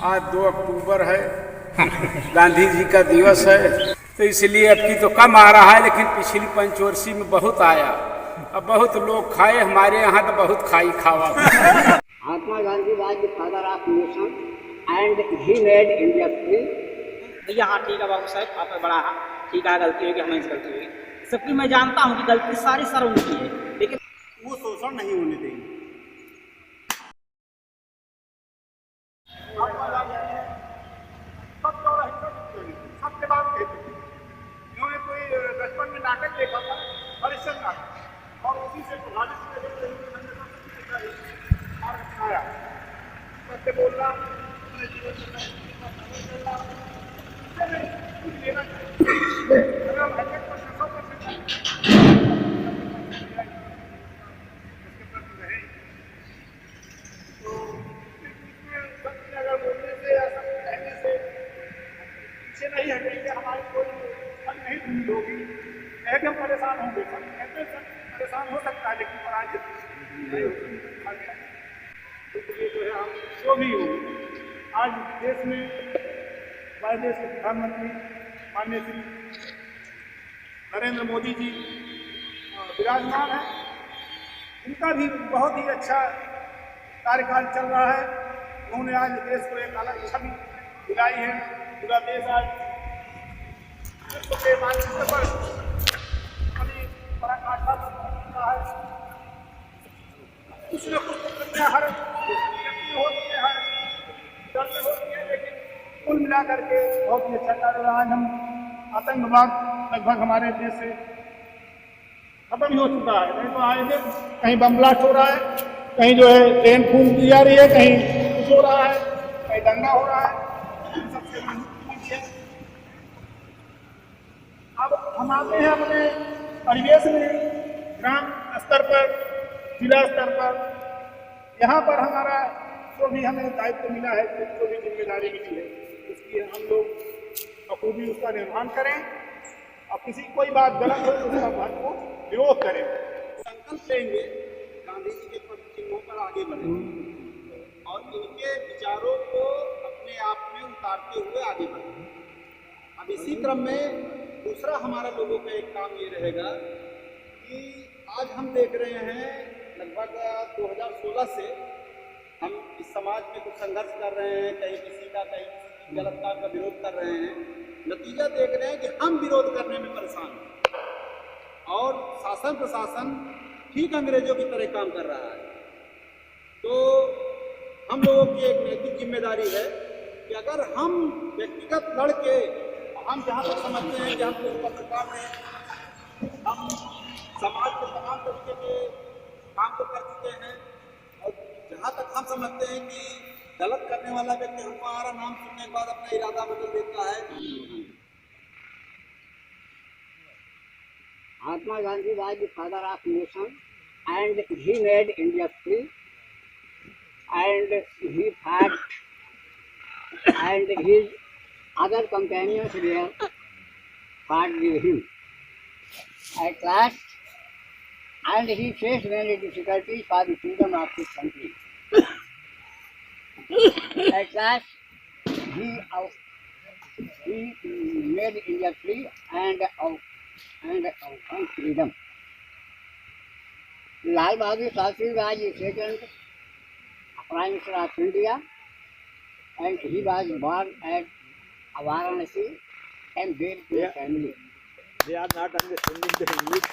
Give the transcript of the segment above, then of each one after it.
आज 2 अक्टूबर है, गांधी जी का दिवस है, तो इसलिए अब की तो कम आ रहा है, लेकिन पिछली पंचवर्षीय में बहुत आया। अब बहुत लोग खाए, हमारे यहाँ तो बहुत खाई खावा। Mahatma Gandhi was the father of nation and he made India free. भैया हाँ ठीक है बाबू साहब, आपने बड़ा हाँ ठीक है, गलती होगी हमें गलती होगी सबकी। मैं जानता हूँ कि गलती सारी सर उनकी है, लेकिन वो शोषण नहीं होने देंगे। सबके बात कहते थे। इन्होंने कोई बचपन में नाटक देखा था, हरिश्चंद्र नाटक, और उसी से प्रभावित सत्य बोलना, अपने जीवन नहीं हटेंगे, हमारी कोई फल नहीं ढूंढ होगी। एकदम परेशान होंगे, परेशान हो सकता है, लेकिन पराजित नहीं होगी। इसलिए जो है हम जो भी हो, आज देश में हमारे देश के प्रधानमंत्री माननीय श्री नरेंद्र मोदी जी विराजमान है। उनका भी बहुत ही अच्छा कार्यकाल चल रहा है। उन्होंने आज देश को एक अलग छवि दिलाई है। पूरा देश आज विश्व के मानचित्र पर बड़ी पराकाष्ठा करता है। कुछ न कुछ प्रक्रिया हर व्यक्ति होती है, हर दल में होती है, लेकिन कुल मिला करके बहुत ही अच्छा कार्य रहा। आज हम आतंकवाद लगभग हमारे देश से खत्म ही हो चुका है। नहीं तो आए दिन कहीं बम ब्लास्ट हो रहा है, कहीं जो है ट्रेन फूंक दी जा रही है, कहीं कुछ हो रहा है, कहीं दंगा हो रहा है। सबसे अब हम आते हैं अपने परिवेश में, ग्राम स्तर पर, जिला स्तर पर। यहाँ पर हमारा जो भी हमें दायित्व मिला है, जो भी जिम्मेदारी मिली है, उसकी हम लोग बखूबी उसका निर्वहन करें, और किसी कोई बात गलत हो तो उसका भरपूर विरोध करें। संकल्प लेंगे, गांधी जी के पद चिन्हों पर आगे बढ़ेंगे और इनके विचारों को अपने आप में उतारते हुए आगे बढ़ेंगे। अब इसी क्रम में दूसरा हमारा लोगों का एक काम ये रहेगा कि आज हम देख रहे हैं लगभग 2016 से हम इस समाज में कुछ संघर्ष कर रहे हैं, कहीं किसी का कहीं किसी की गलत काम का विरोध कर रहे हैं। नतीजा देख रहे हैं कि हम विरोध करने में परेशान हैं और शासन प्रशासन ठीक अंग्रेजों की तरह काम कर रहा है। तो हम लोगों की एक नैतिक जिम्मेदारी है कि अगर हम व्यक्तिगत लड़के, हम जहाँ तक समझते हैं कि हम लोग पत्रकार में हम समाज के तमाम तरीके के काम को कर चुके हैं, और जहाँ तक हम समझते हैं कि गलत करने वाला व्यक्ति हमारा नाम सुनने के बाद अपना इरादा बदल देता है। Mahatma Gandhi was the father of nation and he made India free and he fought and his other companions were fought with him. At last, and he faced many difficulties for the freedom of his country. At last, he made India free and found freedom. Lal Bahadur Shastri was the second Prime Minister of India, and he was born at Varanasi and there to a family. They are not understanding the English.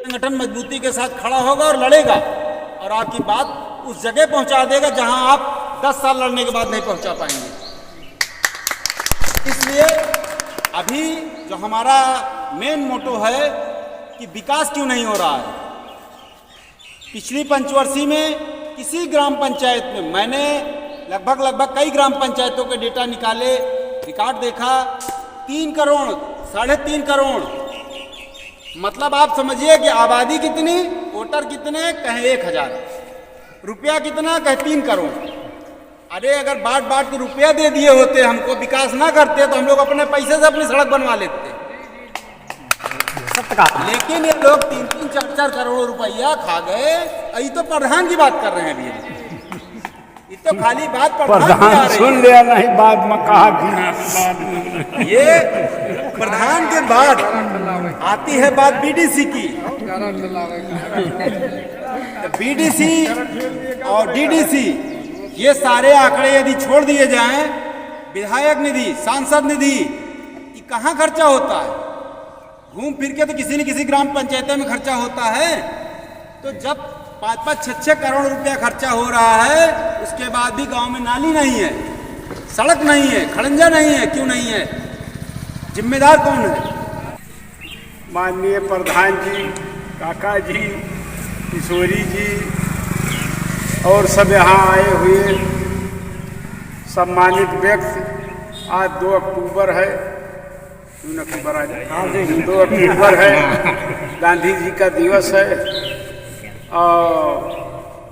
संगठन मजबूती के साथ खड़ा होगा और लड़ेगा और आपकी बात उस जगह पहुंचा देगा जहां आप 10 साल लड़ने के बाद नहीं पहुंचा पाएंगे। इसलिए अभी जो हमारा मेन मोटो है कि विकास क्यों नहीं हो रहा है। पिछली पंचवर्षीय में किसी ग्राम पंचायत में मैंने लगभग कई ग्राम पंचायतों के डेटा निकाले, रिकॉर्ड देखा, 3 करोड़ 3.5 करोड़, मतलब आप समझिए कि आबादी कितनी, वोटर कितने, कहें 1000, रुपया कितना, कहें 3 करोड़। अरे अगर बांट के रुपया दे दिए होते, हमको विकास ना करते, तो हम लोग अपने पैसे से अपनी सड़क बनवा लेते। लेकिन ये लोग 3-4 करोड़ रुपया खा गए। यही तो प्रधान जी बात कर रहे हैं अभी। ये तो खाली बात प्रधान की आ प्रधान रही सुन है। लिया नहीं, बाद में कहा कि ये प्रधान के बाद आती है बात बीडीसी की। बीडीसी और डीडीसी ये सारे आंकड़े यदि छोड़ दिए जाएं, विधायक निधि, सांसद निधि, ये कहाँ खर्चा होता है? घूम फिर के तो किसी न किसी ग्राम पंचायत में खर्चा होता है। तो जब 5-5, 6-6 करोड़ रुपया खर्चा हो रहा है, उसके बाद भी गांव में नाली नहीं है, सड़क नहीं है, खड़ंजा नहीं है, क्यों नहीं है? जिम्मेदार कौन है? माननीय प्रधान जी, काका जी, किशोरी जी और सब यहाँ आए हुए सम्मानित व्यक्ति। आज 2 अक्टूबर है, 2 अक्टूबर है, गांधी जी का दिवस है और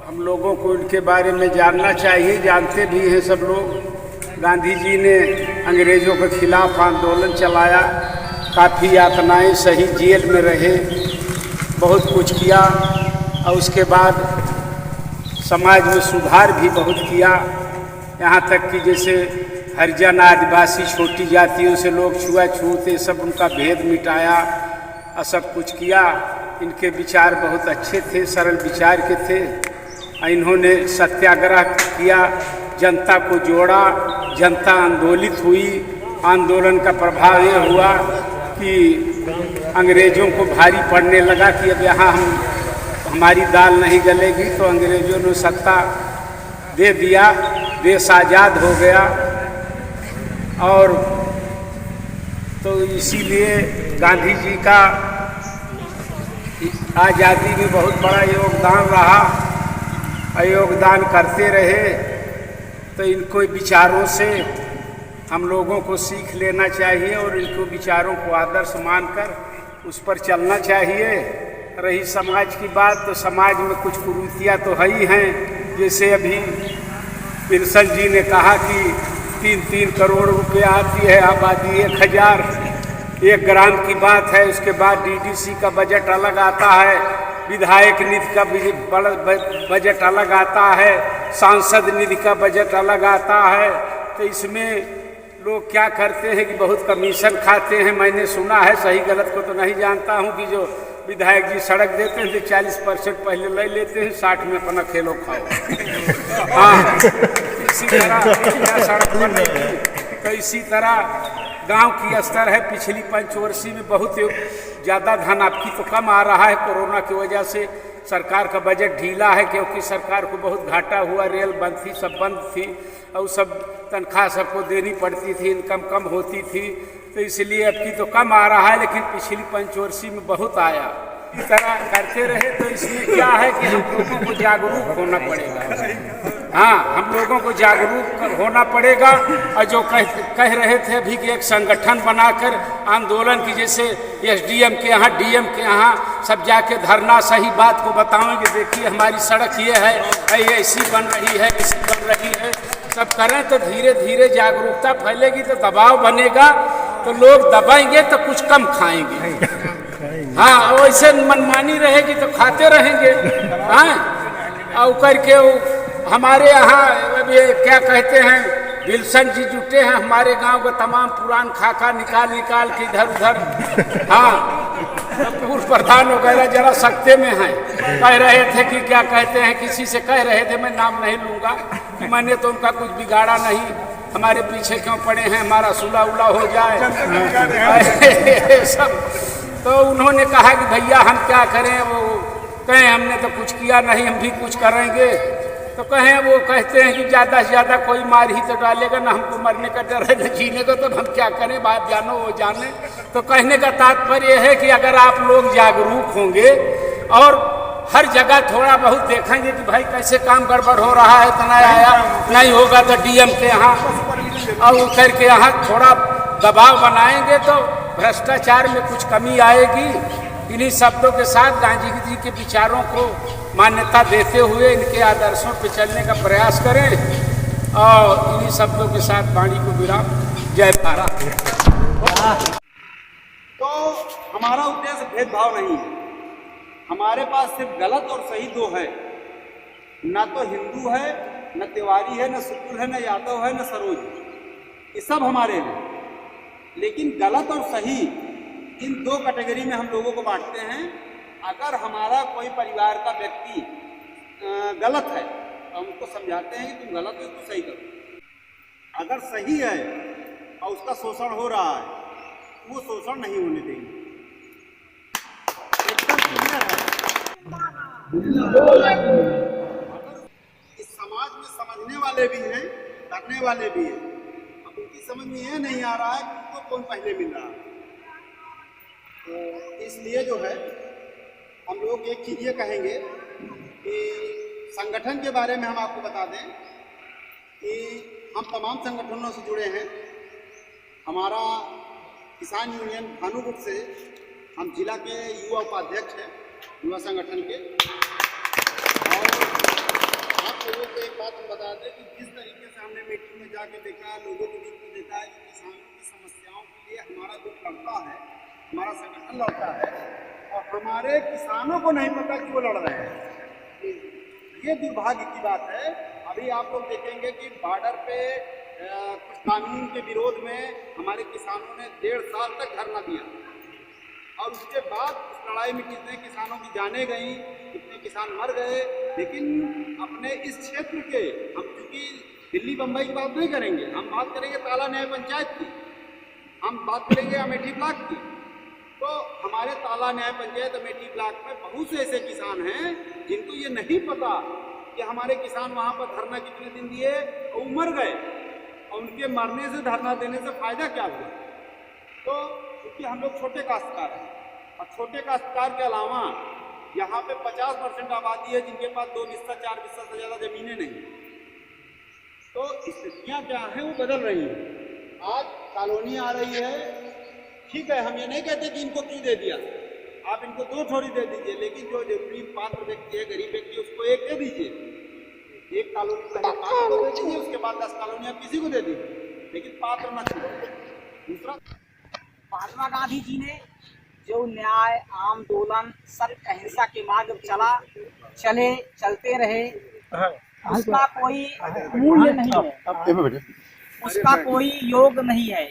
हम लोगों को इनके बारे में जानना चाहिए। जानते भी हैं सब लोग, गांधी जी ने अंग्रेज़ों के खिलाफ आंदोलन चलाया, काफ़ी यातनाएं सही, जेल में रहे, बहुत कुछ किया और उसके बाद समाज में सुधार भी बहुत किया। यहाँ तक कि जैसे हरिजन, आदिवासी, छोटी जातियों से लोग छुआछूत, सब उनका भेद मिटाया और सब कुछ किया। इनके विचार बहुत अच्छे थे, सरल विचार के थे। इन्होंने सत्याग्रह किया, जनता को जोड़ा, जनता आंदोलित हुई। आंदोलन का प्रभाव ये हुआ कि अंग्रेज़ों को भारी पड़ने लगा कि अब यहाँ हमारी दाल नहीं गलेगी, तो अंग्रेज़ों ने सत्ता दे दिया, देश आज़ाद हो गया। और तो इसीलिए गांधी जी का आज़ादी में बहुत बड़ा योगदान रहा, योगदान करते रहे। तो इनको विचारों से हम लोगों को सीख लेना चाहिए और इनको विचारों को आदर्श मानकर उस पर चलना चाहिए। रही समाज की बात, तो समाज में कुछ कुरीतियाँ तो है ही हैं। जैसे अभी पिरसन जी ने कहा कि 3-3 करोड़ रुपया आती है आबादी 1000, 1 ग्राम की बात है। उसके बाद डीडीसी का बजट अलग आता है, विधायक निधि का बजट अलग आता है, सांसद निधि का बजट अलग आता है। तो इसमें लोग क्या करते हैं कि बहुत कमीशन खाते हैं। मैंने सुना है, सही गलत को तो नहीं जानता हूँ, कि जो विधायक जी सड़क देते हैं तो 40% पहले ले लेते हैं, 60 में अपना खेलो खाओ। हाँ, इसी तरह सड़क बनेगी। तो इसी तरह गांव की स्तर है। पिछली पंचवर्षीय में बहुत ज़्यादा धन आपकी तो कम आ रहा है, कोरोना की वजह से सरकार का बजट ढीला है, क्योंकि सरकार को बहुत घाटा हुआ, रेल बंद थी, सब बंद थी और सब तनख्वाह सबको देनी पड़ती थी, इनकम कम होती थी। तो इसलिए अब की तो कम आ रहा है, लेकिन पिछली पंचवर्षीय में बहुत आया। इस तरह करते रहे तो इसमें क्या है कि हम लोगों को जागरूक होना पड़ेगा। हाँ, हम लोगों को जागरूक होना पड़ेगा। और जो कह रहे थे अभी कि एक संगठन बनाकर आंदोलन की, जैसे एसडीएम के यहाँ, डीएम के यहाँ सब जाके धरना, सही बात को बताएंगे, देखिए हमारी सड़क ये है, ऐसी बन रही है, ऐसी बन रही है, सब करें तो धीरे धीरे जागरूकता फैलेगी, तो दबाव बनेगा, तो लोग दबाएंगे तो कुछ कम खाएंगे। हाँ, वैसे मनमानी रहेगी तो खाते रहेंगे। हाँ, और करके हमारे यहाँ क्या कहते हैं, विल्सन जी जुटे हैं हमारे गांव का तमाम पुरान खाका निकाल के इधर उधर। हाँ, पूर्व प्रधान वगैरह जरा सख्ते में हैं। कह रहे थे कि क्या कहते हैं, किसी से कह रहे थे, मैं नाम नहीं लूँगा, कि मैंने तो उनका कुछ बिगाड़ा नहीं, हमारे पीछे क्यों पड़े हैं, हमारा सुलह उला हो जाए सब। तो उन्होंने कहा कि भैया हम क्या करें, वो कहें हमने तो कुछ किया नहीं, हम भी कुछ करेंगे। तो कहें, वो कहते हैं कि ज़्यादा से ज़्यादा कोई मार ही तो डालेगा ना, हमको मरने का डर है न जीने का, तो हम क्या करें, बात जानो वो जाने। तो कहने का तात्पर्य है कि अगर आप लोग जागरूक होंगे और हर जगह थोड़ा बहुत देखेंगे कि भाई कैसे काम गड़बड़ हो रहा है, इतना आया नहीं होगा तो डीएम के यहाँ और करके यहाँ थोड़ा दबाव बनाएंगे तो भ्रष्टाचार में कुछ कमी आएगी। इन्हीं शब्दों के साथ गांधी जी के विचारों को मान्यता देते हुए इनके आदर्शों पर चलने का प्रयास करें और इन्हीं शब्दों के साथ वाणी को विराम। जय भारत। तो हमारा उद्देश्य भेदभाव नहीं है, हमारे पास सिर्फ गलत और सही दो है, ना तो हिंदू है न तिवारी है, न शुक्ल है, न यादव है, न सरोज है, ये सब हमारे हैं। लेकिन गलत और सही इन दो कैटेगरी में हम लोगों को बांटते हैं। अगर हमारा कोई परिवार का व्यक्ति गलत है तो हम उसको समझाते हैं कि तुम गलत है, तो सही करो। अगर सही है और उसका शोषण हो रहा है, वो शोषण नहीं होने देंगे। एकदम क्लियर है। इस समाज में समझने वाले भी हैं, करने वाले भी हैं। अब उनकी समझ में यह नहीं आ रहा है कि उनको कौन पहले मिल रहा है। तो इसलिए जो है हम लोग एक चीज़ ये कहेंगे कि संगठन के बारे में हम आपको बता दें कि हम तमाम संगठनों से जुड़े हैं। हमारा किसान यूनियन भानुगुट से हम जिला के युवा उपाध्यक्ष हैं, युवा संगठन के। और आप लोगों को एक बात हम बता दें कि जिस तरीके से हमने मीटिंग में जाके देखा, लोगों के बीच में देखा है कि किसानों की समस्याओं के लिए हमारा ग्रुप लड़ता है, हमारा संगठन लड़ता है, और हमारे किसानों को नहीं पता कि वो लड़ रहे हैं। ये दुर्भाग्य की बात है। अभी आप लोग देखेंगे कि बॉर्डर पे कुछ कानून के विरोध में हमारे किसानों ने 1.5 साल तक धरना दिया, और उसके बाद उस लड़ाई में कितने किसानों की जानें गई, कितने किसान मर गए। लेकिन अपने इस क्षेत्र के हम चूँकि दिल्ली बम्बई की बात नहीं करेंगे, हम बात करेंगे ताला न्याय पंचायत की, हम बात करेंगे अमेठी ब्लॉक की। तो हमारे ताला न्याय पंचायत अमेठी ब्लॉक में बहुत से ऐसे किसान हैं जिनको ये नहीं पता कि हमारे किसान वहाँ पर धरना कितने दिन दिए और मर गए, और उनके मरने से धरना देने से फायदा क्या हुआ। तो क्योंकि हम लोग छोटे काश्तकार हैं, और छोटे काश्तकार के अलावा यहाँ पे 50% आबादी है जिनके पास 2 बिस्सा 4 बिस्सा से ज़्यादा ज़मीनें नहीं। तो स्थितियाँ क्या हैं वो बदल रही हैं। आज कॉलोनी आ रही है, ठीक है, हम ये नहीं कहते कि इनको क्यों दे दिया, आप इनको 2 थोड़ी दे दीजिए, लेकिन जो जरूरी पात्र व्यक्ति है, गरीब व्यक्ति, उसको 1 दे दीजिए। 1 कॉलोनी पहले पात्र को दे दीजिए, उसके बाद 10 कॉलोनी आप किसी को दे दीजिए, लेकिन पात्र न छोड़िए। दूसरा, महात्मा गांधी जी ने जो न्याय, आंदोलन, सत्य, अहिंसा के मार्ग पर चलते रहे, उसका कोई मूल्य नहीं है, उसका कोई योग नहीं है।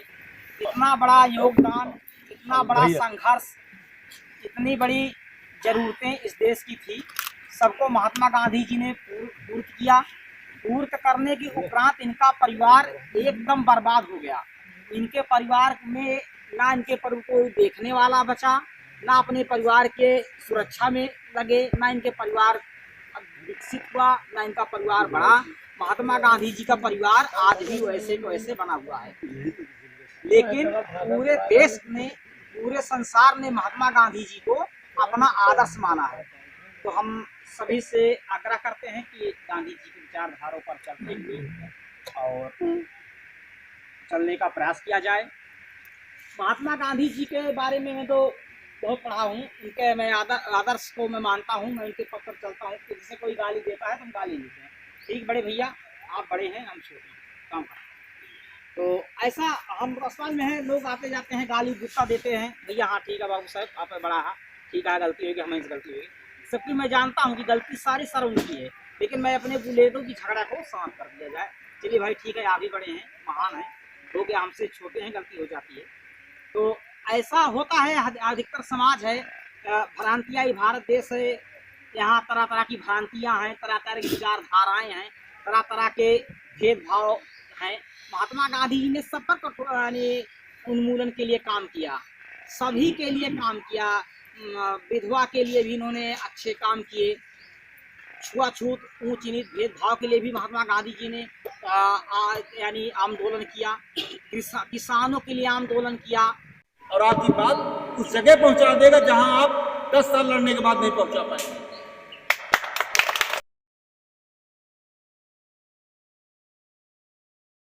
इतना बड़ा योगदान, इतना बड़ा संघर्ष, इतनी बड़ी जरूरतें इस देश की थी, सबको महात्मा गांधी जी ने पूर्त किया। पूर्त करने के उपरांत इनका परिवार एकदम बर्बाद हो गया। इनके परिवार में ना इनके पर कोई देखने वाला बचा, ना अपने परिवार के सुरक्षा में लगे, ना इनके परिवार विकसित हुआ, ना इनका परिवार बढ़ा। महात्मा गांधी जी का परिवार आज भी वैसे को वैसे बना हुआ है। लेकिन पूरे देश ने, पूरे संसार ने महात्मा गांधी जी को अपना आदर्श माना है। तो हम सभी से आग्रह करते हैं कि गांधी जी की विचारधाराओं पर चलते हुए और चलने का प्रयास किया जाए। महात्मा गांधी जी के बारे में मैं तो बहुत पढ़ा हूँ, उनके मैं आदर्श को मैं मानता हूँ, मैं उनके पथ पर चलता हूँ। कि जिसे कोई गाली देता है तो हम गाली लेते हैं, ठीक बड़े भैया, आप बड़े हैं, हम छोटे हैं, काम करते हैं। तो ऐसा हम अस्पताल में है, लोग आते जाते हैं, गाली गुस्सा देते हैं, भैया हाँ ठीक है बाबू साहब, आप बड़ा है, ठीक है, गलती होगी, हमें गलती होगी। सबकी मैं जानता हूँ कि गलती सारी सर उनकी है, लेकिन मैं अपने बुलेटों की झगड़ा को शांत कर दिया जाए। चलिए भाई ठीक है, आप भी बड़े हैं, महान हैं, हो गया, हमसे छोटे हैं, गलती हो जाती है। तो ऐसा होता है, अधिकतर समाज है, भ्रांतियाँ, भारत देश है, यहाँ तरह तरह की भ्रांतियाँ हैं, तरह तरह की विचारधाराएँ हैं, तरह तरह के भेदभाव हैं। महात्मा गांधी जी ने सब पर यानी उन्मूलन के लिए काम किया, सभी के लिए काम किया, विधवा के लिए भी इन्होंने अच्छे काम किए, छुआछूत, ऊंच नीच भेदभाव के लिए भी महात्मा गांधी जी ने यानी आंदोलन किया, किसानों के लिए आंदोलन किया। और आपकी बात उस जगह पहुंचा देगा जहां आप 10 साल लड़ने के बाद नहीं पहुंचा पाएंगे।